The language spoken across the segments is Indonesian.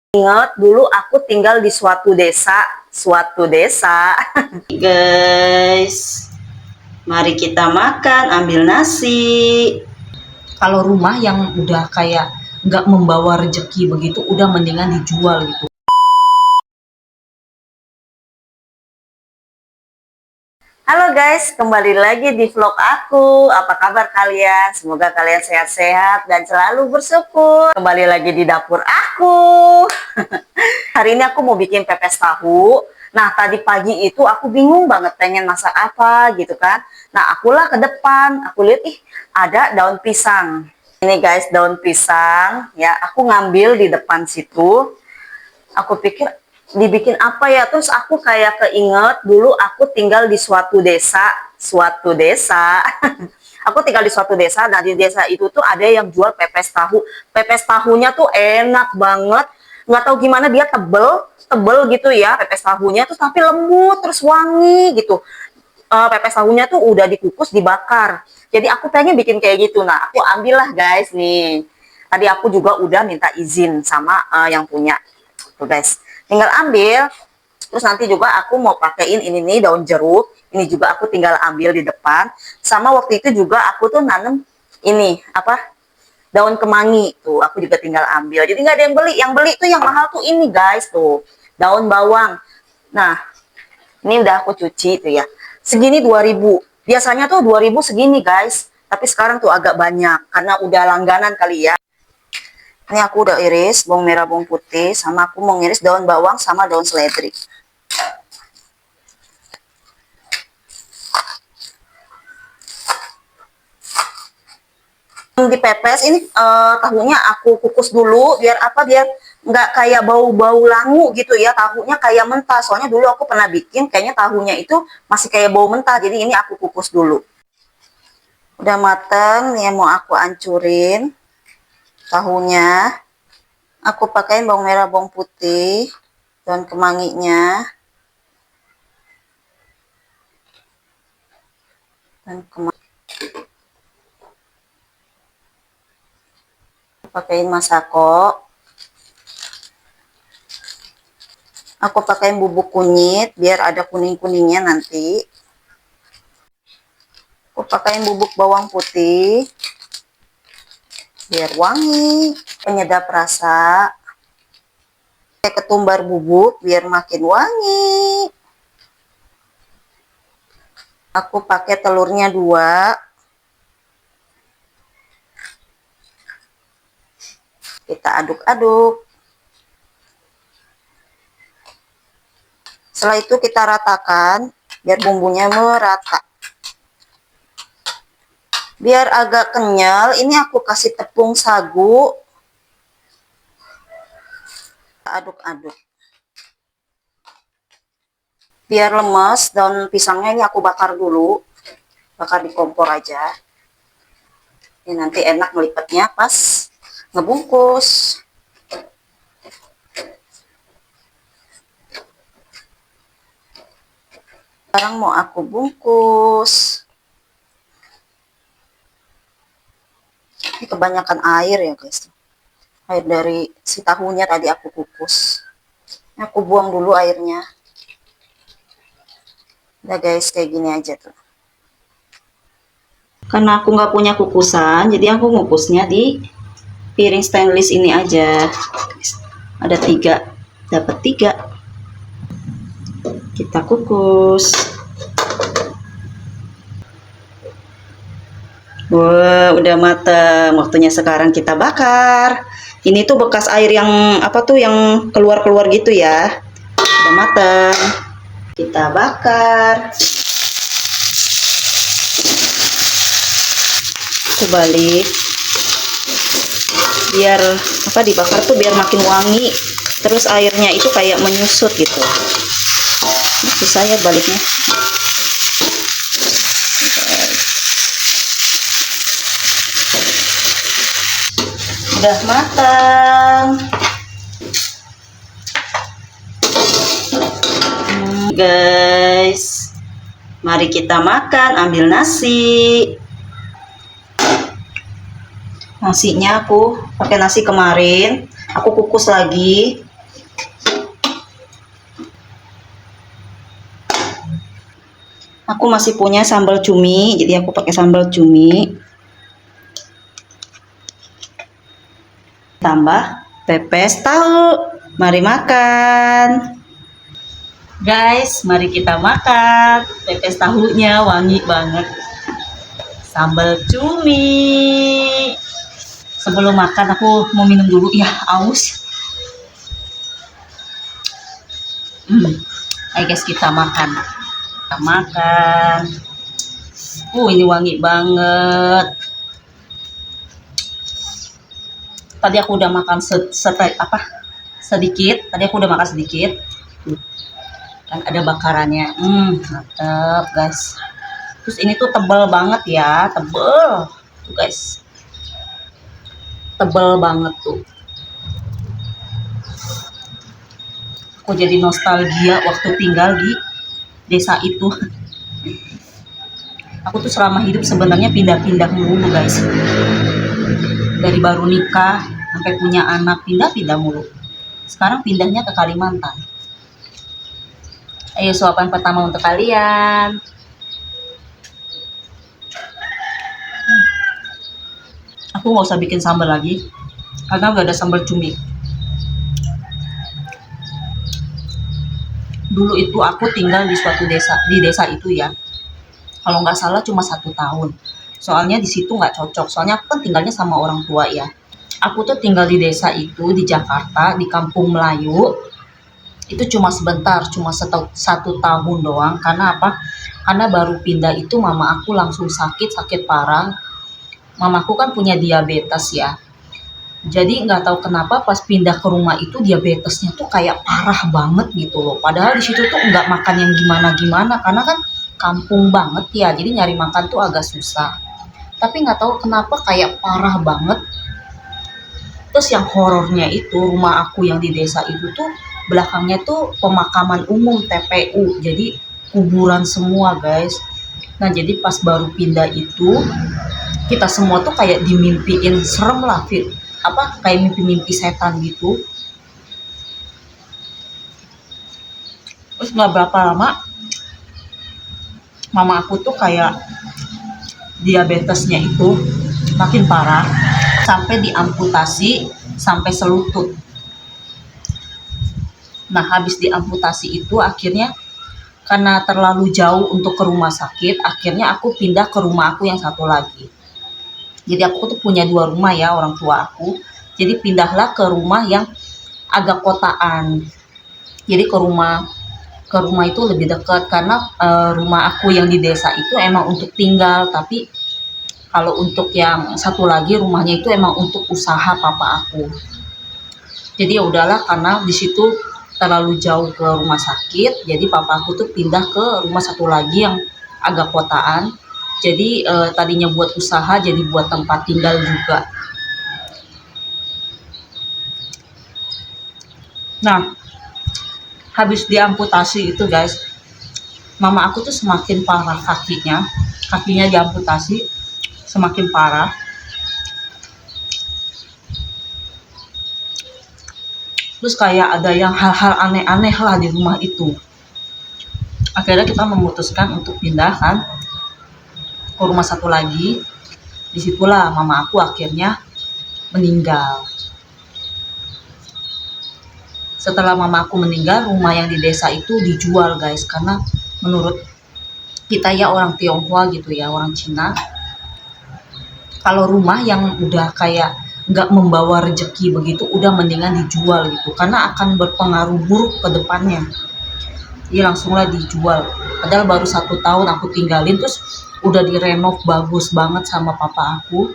Ingat dulu aku tinggal di suatu desa. Guys, mari kita makan, ambil nasi. Kalau rumah yang udah kayak nggak membawa rezeki begitu, udah mendingan dijual gitu. Halo guys, kembali lagi di vlog aku. Apa kabar kalian? Semoga kalian sehat-sehat dan selalu bersyukur. Kembali lagi di dapur aku. Hari ini aku mau bikin pepes tahu. Nah, tadi pagi itu aku bingung banget pengen masak apa gitu kan. Nah, akulah ke depan, aku lihat ada daun pisang. Ini guys, daun pisang ya, aku ngambil di depan situ. Aku pikir dibikin apa ya, terus aku kayak keinget dulu aku tinggal di suatu desa. Aku tinggal di suatu desa, dan di desa itu tuh ada yang jual pepes tahu. Pepes tahunya tuh enak banget, nggak tahu gimana dia tebel tebel gitu ya pepes tahunya, terus tapi lembut terus wangi gitu. Pepes tahunya tuh udah dikukus dibakar, jadi aku pengen bikin kayak gitu. Nah, aku ambillah guys nih, tadi aku juga udah minta izin sama yang punya tuh guys, tinggal ambil. Terus nanti juga aku mau pakein ini nih daun jeruk, ini juga aku tinggal ambil di depan. Sama waktu itu juga aku tuh nanam ini apa, daun kemangi tuh aku juga tinggal ambil, jadi nggak ada yang beli. Yang beli tuh yang mahal tuh ini guys, tuh daun bawang. Nah, ini udah aku cuci tuh ya, segini 2000, biasanya tuh 2000 segini guys, tapi sekarang tuh agak banyak karena udah langganan kali ya. Ini aku udah iris bawang merah, bawang putih, sama aku mau ngiris daun bawang sama daun seledri. Dipepes ini tahunya aku kukus dulu, biar apa, biar nggak kayak bau-bau langu gitu ya, tahunya kayak mentah. Soalnya dulu aku pernah bikin kayaknya tahunya itu masih kayak bau mentah, jadi ini aku kukus dulu. Udah mateng nih, mau aku ancurin tahunya. Aku pakai bawang merah, bawang putih, daun kemanginya, dan pakein masako. Aku pakai bubuk kunyit biar ada kuning-kuningnya nanti. Aku pakai bubuk bawang putih biar wangi, penyedap rasa. Pakai ketumbar bubuk biar makin wangi. Aku pakai telurnya 2. Kita aduk-aduk. Setelah itu kita ratakan biar bumbunya merata. Biar agak kenyal, ini aku kasih tepung sagu. Aduk-aduk. Biar lemes, daun pisangnya ini aku bakar dulu. Bakar di kompor aja. Ini nanti enak melipatnya pas ngebungkus. Sekarang mau aku bungkus. Ini kebanyakan air ya guys, air dari si tahunya tadi aku kukus. Ini aku buang dulu airnya. Udah guys, kayak gini aja tuh. Karena aku nggak punya kukusan, jadi aku ngukusnya di piring stainless ini aja. Ada 3, dapat 3. Kita kukus. Wah, udah mateng. Waktunya sekarang kita bakar. Ini tuh bekas air yang apa tuh, yang keluar-keluar gitu ya. Udah mateng. Kita bakar. Aku balik. Biar apa, dibakar tuh biar makin wangi. Terus airnya itu kayak menyusut gitu. Susah ya baliknya. Udah matang. Guys, mari kita makan, ambil nasi. Nasinya aku pakai nasi kemarin, aku kukus lagi Aku masih punya sambal cumi, jadi aku pakai sambal cumi. Tambah pepes tahu. Mari makan. Guys, mari kita makan. Pepes tahunya wangi banget. Sambal cumi. Sebelum makan aku mau minum dulu ya, aus. Ayo guys, kita makan. Kita makan. Ini wangi banget. Tadi aku udah makan sedikit. Tadi aku udah makan sedikit. Kan ada bakarannya. Mantap guys. Terus ini tuh tebal banget ya, tebal. Tuh guys. Tebal banget tuh. Aku jadi nostalgia waktu tinggal di desa itu. Aku tuh selama hidup sebenarnya pindah-pindah mulu guys. Dari baru nikah sampai punya anak pindah-pindah mulu. Sekarang pindahnya ke Kalimantan. Ayo suapan pertama untuk kalian. Aku nggak usah bikin sambal lagi karena udah ada sambal cumi. Dulu itu aku tinggal di suatu desa, di desa itu ya. Kalau nggak salah cuma 1 tahun. Soalnya di situ nggak cocok. Soalnya aku kan tinggalnya sama orang tua ya. Aku tuh tinggal di desa itu di Jakarta, di Kampung Melayu. Itu cuma sebentar, cuma 1 tahun doang. Karena apa? Karena baru pindah itu mama aku langsung sakit parah. Mamaku kan punya diabetes ya. Jadi nggak tahu kenapa pas pindah ke rumah itu diabetesnya tuh kayak parah banget gitu loh. Padahal di situ tuh nggak makan yang gimana-gimana karena kan kampung banget ya. Jadi nyari makan tuh agak susah. Tapi nggak tahu kenapa kayak parah banget. Terus yang horornya itu rumah aku yang di desa itu tuh belakangnya tuh pemakaman umum TPU. Jadi kuburan semua guys. Nah jadi pas baru pindah itu kita semua tuh kayak dimimpiin, serem lah Fit. Kayak mimpi-mimpi setan gitu. Terus nggak berapa lama mama aku tuh kayak diabetesnya itu makin parah sampai diamputasi sampai selutut. Nah habis diamputasi itu akhirnya karena terlalu jauh untuk ke rumah sakit, akhirnya aku pindah ke rumah aku yang satu lagi. Jadi aku tuh punya 2 rumah ya, orang tua aku. Jadi pindahlah ke rumah yang agak kotaan. Jadi ke rumah itu lebih dekat karena rumah aku yang di desa itu emang untuk tinggal, tapi kalau untuk yang satu lagi rumahnya itu emang untuk usaha papa aku. Jadi ya udahlah karena di situ terlalu jauh ke rumah sakit, jadi papa aku tuh pindah ke rumah satu lagi yang agak kotaan. Jadi tadinya buat usaha jadi buat tempat tinggal juga. Nah, habis diamputasi itu guys, mama aku tuh semakin parah kakinya diamputasi semakin parah. Terus kayak ada yang hal-hal aneh-aneh lah di rumah itu. Akhirnya kita memutuskan untuk pindah kan ke rumah satu lagi. Disitulah mama aku akhirnya meninggal. Setelah mama aku meninggal, rumah yang di desa itu dijual guys, karena menurut kita ya orang Tionghoa gitu ya, orang Cina, kalau rumah yang udah kayak nggak membawa rezeki begitu udah mendingan dijual gitu, karena akan berpengaruh buruk ke depannya. Jadi langsunglah dijual. Padahal baru 1 tahun aku tinggalin, terus udah direnov bagus banget sama papa aku.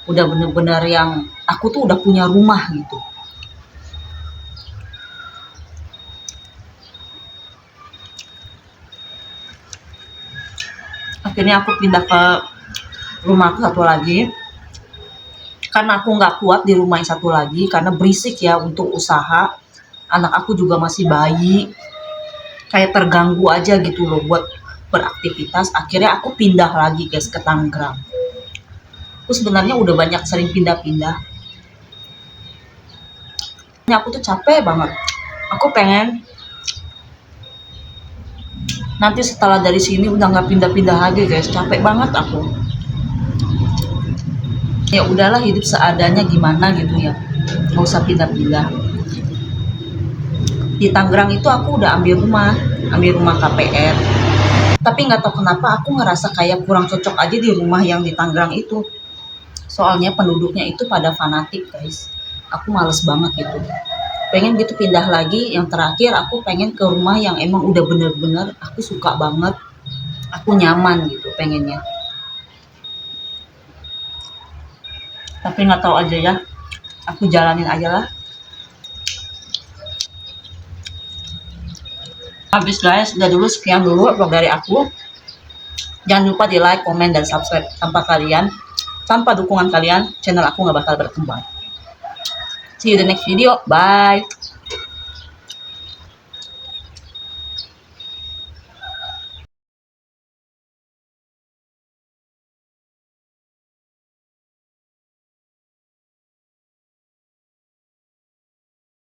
Udah bener-bener yang aku tuh udah punya rumah gitu. Akhirnya aku pindah ke rumah aku satu lagi. Karena aku nggak kuat di rumah yang satu lagi, karena berisik ya untuk usaha. Anak aku juga masih bayi. Kayak terganggu aja gitu loh buat beraktivitas. Akhirnya aku pindah lagi guys ke Tangerang. Aku sebenarnya udah banyak sering pindah-pindah. Aku tuh capek banget. Aku pengen Nanti setelah dari sini udah nggak pindah-pindah lagi guys, capek banget aku. Ya udahlah, hidup seadanya gimana gitu ya, nggak usah pindah-pindah. Di Tangerang itu aku udah ambil rumah KPR. Tapi nggak tahu kenapa aku ngerasa kayak kurang cocok aja di rumah yang di Tangerang itu. Soalnya penduduknya itu pada fanatik guys. Aku males banget gitu. Pengen gitu pindah lagi. Yang terakhir aku pengen ke rumah yang emang udah bener-bener aku suka banget. Aku nyaman gitu pengennya. Tapi nggak tahu aja ya. Aku jalanin aja lah. Habis guys, udah dulu sekian dulu vlog dari aku. Jangan lupa di like, komen, dan subscribe. Tanpa dukungan kalian, channel aku nggak bakal berkembang. See you the next video. Bye.